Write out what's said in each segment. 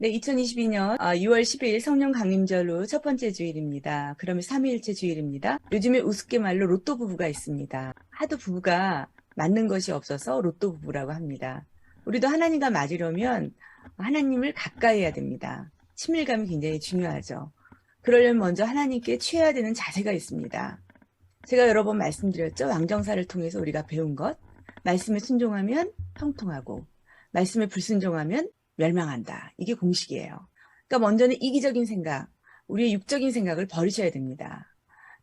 네, 2022년 6월 10일 성령 강림절로 첫 번째 주일입니다. 그러면 삼위일체 주일입니다. 요즘에 우습게 말로 로또 부부가 있습니다. 하도 부부가 맞는 것이 없어서 로또 부부라고 합니다. 우리도 하나님과 맞으려면 하나님을 가까이 해야 됩니다. 친밀감이 굉장히 중요하죠. 그러려면 먼저 하나님께 취해야 되는 자세가 있습니다. 제가 여러 번 말씀드렸죠. 왕정사를 통해서 우리가 배운 것. 말씀에 순종하면 형통하고 말씀에 불순종하면 멸망한다. 이게 공식이에요. 그러니까 먼저는 이기적인 생각, 우리의 육적인 생각을 버리셔야 됩니다.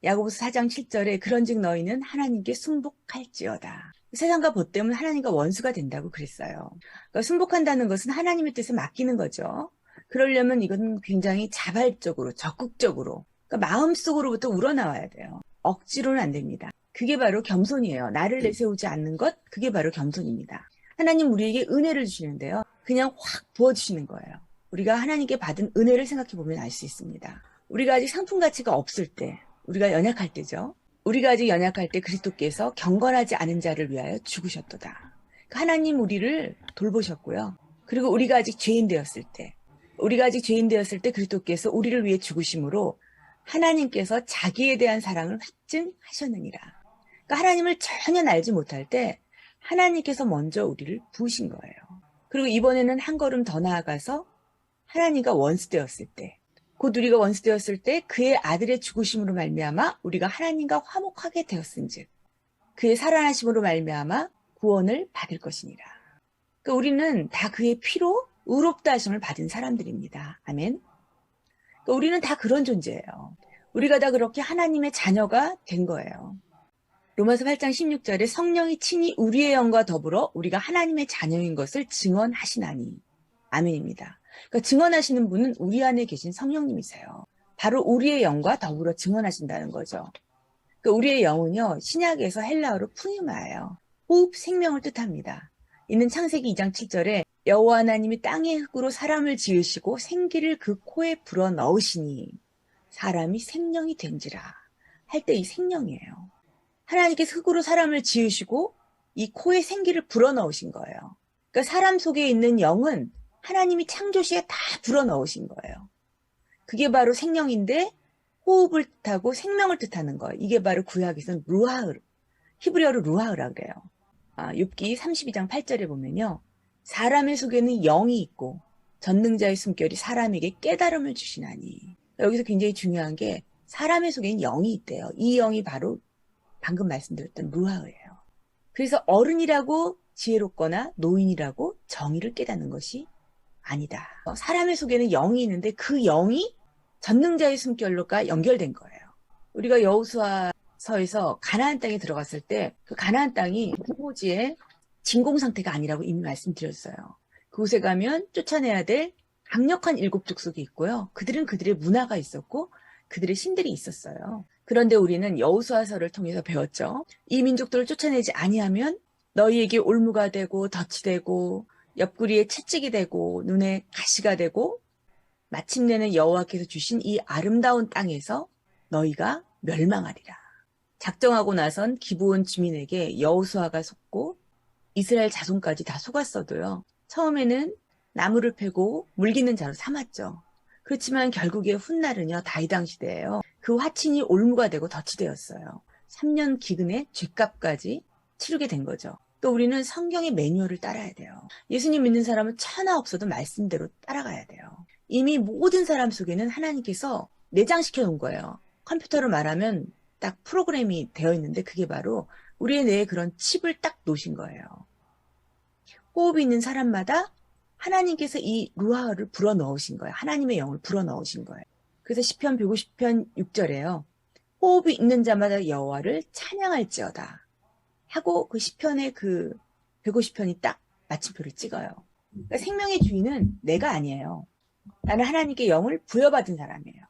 야고보서 4장 7절에 그런즉 너희는 하나님께 순복할지어다. 세상과 법 때문에 하나님과 원수가 된다고 그랬어요. 그러니까 순복한다는 것은 하나님의 뜻에 맡기는 거죠. 그러려면 이건 굉장히 자발적으로, 적극적으로, 그러니까 마음속으로부터 우러나와야 돼요. 억지로는 안 됩니다. 그게 바로 겸손이에요. 나를 내세우지 않는 것, 그게 바로 겸손입니다. 하나님 우리에게 은혜를 주시는데요. 그냥 확 부어주시는 거예요. 우리가 하나님께 받은 은혜를 생각해 보면 알 수 있습니다. 우리가 아직 상품 가치가 없을 때, 우리가 연약할 때죠. 우리가 아직 연약할 때 그리스도께서 경건하지 않은 자를 위하여 죽으셨도다. 하나님 우리를 돌보셨고요. 그리고 우리가 아직 죄인 되었을 때, 그리스도께서 우리를 위해 죽으심으로 하나님께서 자기에 대한 사랑을 확증하셨느니라. 그러니까 하나님을 전혀 알지 못할 때 하나님께서 먼저 우리를 부으신 거예요. 그리고 이번에는 한 걸음 더 나아가서 하나님과 원수되었을 때, 곧 우리가 원수되었을 때 그의 아들의 죽으심으로 말미암아 우리가 하나님과 화목하게 되었은즉 그의 살아나심으로 말미암아 구원을 받을 것이니라. 그러니까 우리는 다 그의 피로 의롭다 하심을 받은 사람들입니다. 아멘. 그러니까 우리는 다 그런 존재예요. 우리가 다 그렇게 하나님의 자녀가 된 거예요. 로마서 8장 16절에 성령이 친히 우리의 영과 더불어 우리가 하나님의 자녀인 것을 증언하시나니. 아멘입니다. 그러니까 증언하시는 분은 우리 안에 계신 성령님이세요. 바로 우리의 영과 더불어 증언하신다는 거죠. 그러니까 우리의 영은요, 신약에서 헬라어로 푸니마예요. 호흡, 생명을 뜻합니다. 이는 창세기 2장 7절에 여호와 하나님이 땅의 흙으로 사람을 지으시고 생기를 그 코에 불어 넣으시니 사람이 생명이 된지라 할 때 이 생명이에요. 하나님께서 흙으로 사람을 지으시고 이 코에 생기를 불어넣으신 거예요. 그러니까 사람 속에 있는 영은 하나님이 창조 시에 다 불어넣으신 거예요. 그게 바로 생명인데 호흡을 뜻하고 생명을 뜻하는 거예요. 이게 바로 구약에서는 루하흐, 히브리어로 루하흐라 그래요. 욥기 32장 8절에 보면요. 사람의 속에는 영이 있고 전능자의 숨결이 사람에게 깨달음을 주시나니. 여기서 굉장히 중요한 게 사람의 속에는 영이 있대요. 이 영이 바로 방금 말씀드렸던 루하예요. 그래서 어른이라고 지혜롭거나 노인이라고 정의를 깨닫는 것이 아니다. 사람의 속에는 영이 있는데 그 영이 전능자의 숨결로가 연결된 거예요. 우리가 여호수아서에서 가나안 땅에 들어갔을 때 그 가나안 땅이 후보지의 진공 상태가 아니라고 이미 말씀드렸어요. 그곳에 가면 쫓아내야 될 강력한 7족속이 있고요. 그들은 그들의 문화가 있었고 그들의 신들이 있었어요. 그런데 우리는 여호수아서를 통해서 배웠죠. 이 민족들을 쫓아내지 아니하면 너희에게 올무가 되고 덫이 되고 옆구리에 채찍이 되고 눈에 가시가 되고 마침내는 여호와께서 주신 이 아름다운 땅에서 너희가 멸망하리라. 작정하고 나선 기브온 주민에게 여호수아가 속고 이스라엘 자손까지 다 속았어도요. 처음에는 나무를 패고 물기는 자로 삼았죠. 그렇지만 결국에 훗날은요. 다이당 시대예요. 그 화친이 올무가 되고 덫이 되었어요. 3년 기근의 죗값까지 치르게 된 거죠. 또 우리는 성경의 매뉴얼을 따라야 돼요. 예수님 믿는 사람은 천하 없어도 말씀대로 따라가야 돼요. 이미 모든 사람 속에는 하나님께서 내장시켜 놓은 거예요. 컴퓨터로 말하면 딱 프로그램이 되어 있는데 그게 바로 우리의 뇌에 그런 칩을 딱 놓으신 거예요. 호흡이 있는 사람마다 하나님께서 이 루아를 불어넣으신 거예요. 하나님의 영을 불어넣으신 거예요. 그래서 시편 150편 6절에요. 호흡이 있는 자마다 여호와를 찬양할지어다 하고 그 시편의 그 150편이 딱 마침표를 찍어요. 그러니까 생명의 주인은 내가 아니에요. 나는 하나님께 영을 부여받은 사람이에요.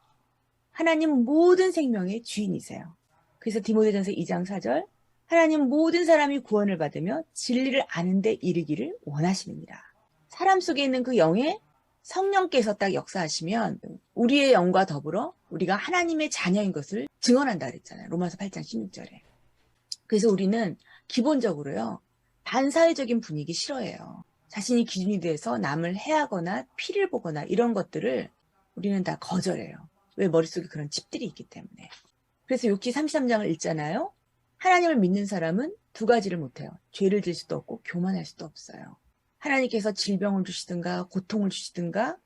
하나님은 모든 생명의 주인이세요. 그래서 디모데전서 2장 4절 하나님은 모든 사람이 구원을 받으며 진리를 아는 데 이르기를 원하십니다. 사람 속에 있는 그 영에 성령께서 딱 역사하시면 우리의 영과 더불어 우리가 하나님의 자녀인 것을 증언한다 그랬잖아요. 로마서 8장 16절에. 그래서 우리는 기본적으로요. 반사회적인 분위기 싫어해요. 자신이 기준이 돼서 남을 해하거나 피를 보거나 이런 것들을 우리는 다 거절해요. 왜? 머릿속에 그런 칩들이 있기 때문에. 그래서 욥기 33장을 읽잖아요. 하나님을 믿는 사람은 두 가지를 못해요. 죄를 질 수도 없고 교만할 수도 없어요. 하나님께서 질병을 주시든가 고통을 주시든가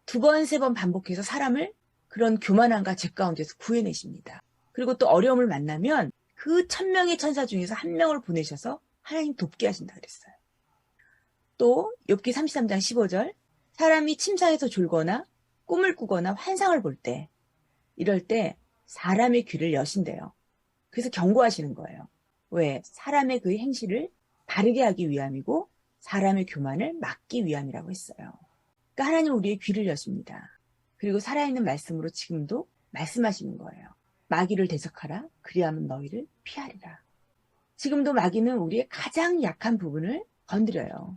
두 번, 세 번 반복해서 사람을 그런 교만함과 죄 가운데서 구해내십니다. 그리고 또 어려움을 만나면 그 1000명의 천사 중에서 한 명을 보내셔서 하나님 돕게 하신다 그랬어요. 또 욥기 33장 15절 사람이 침상에서 졸거나 꿈을 꾸거나 환상을 볼 때 이럴 때 사람의 귀를 여신대요. 그래서 경고하시는 거예요. 왜? 사람의 그 행실을 바르게 하기 위함이고 사람의 교만을 막기 위함이라고 했어요. 그러니까 하나님 우리의 귀를 여십니다. 그리고 살아있는 말씀으로 지금도 말씀하시는 거예요. 마귀를 대적하라. 그리하면 너희를 피하리라. 지금도 마귀는 우리의 가장 약한 부분을 건드려요.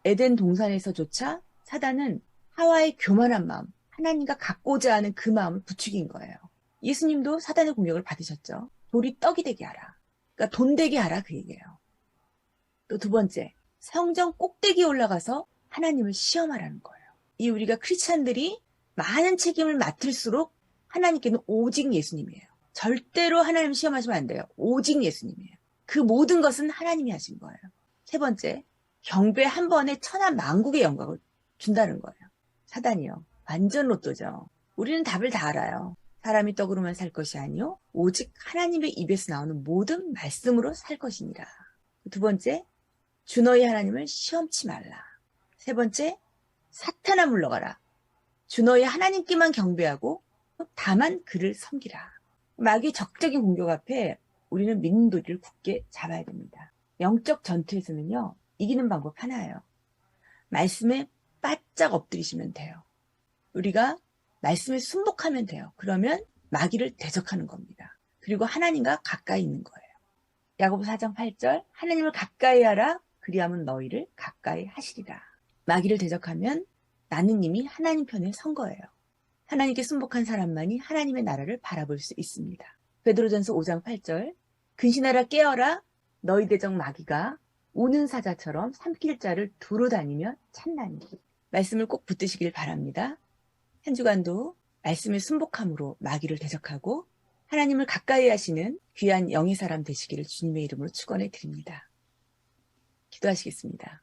에덴 동산에서조차 사단은 하와의 교만한 마음, 하나님과 갖고자 하는 그 마음을 부추긴 거예요. 예수님도 사단의 공격을 받으셨죠. 돌이 떡이 되게 하라. 그러니까 돈 되게 하라 그 얘기예요. 또 두 번째, 성전 꼭대기에 올라가서 하나님을 시험하라는 거예요. 이 우리가 크리스찬들이 많은 책임을 맡을수록 하나님께는 오직 예수님이에요. 절대로 하나님 시험하시면 안 돼요. 오직 예수님이에요. 그 모든 것은 하나님이 하신 거예요. 세 번째, 경배 한 번에 천하 만국의 영광을 준다는 거예요. 사단이요. 완전 로또죠. 우리는 답을 다 알아요. 사람이 떡으로만 살 것이 아니요 오직 하나님의 입에서 나오는 모든 말씀으로 살 것이니라. 두 번째, 주 너희 하나님을 시험치 말라. 세 번째, 사탄아 물러가라. 주 너희 하나님께만 경배하고 다만 그를 섬기라. 마귀의 적극적인 공격 앞에 우리는 믿는 도리를 굳게 잡아야 됩니다. 영적 전투에서는요, 이기는 방법 하나예요. 말씀에 바짝 엎드리시면 돼요. 우리가 말씀에 순복하면 돼요. 그러면 마귀를 대적하는 겁니다. 그리고 하나님과 가까이 있는 거예요. 야고보 4장 8절 하나님을 가까이 하라. 그리하면 너희를 가까이 하시리라. 마귀를 대적하면 나는 이미 하나님 편에 선 거예요. 하나님께 순복한 사람만이 하나님의 나라를 바라볼 수 있습니다. 베드로전서 5장 8절 근신하라 깨어라. 너희 대적 마귀가 우는 사자처럼 삼킬 자를 두루 다니며 찾나니. 말씀을 꼭 붙드시길 바랍니다. 한 주간도 말씀의 순복함으로 마귀를 대적하고 하나님을 가까이 하시는 귀한 영의 사람 되시기를 주님의 이름으로 축원해 드립니다. 기도하시겠습니다.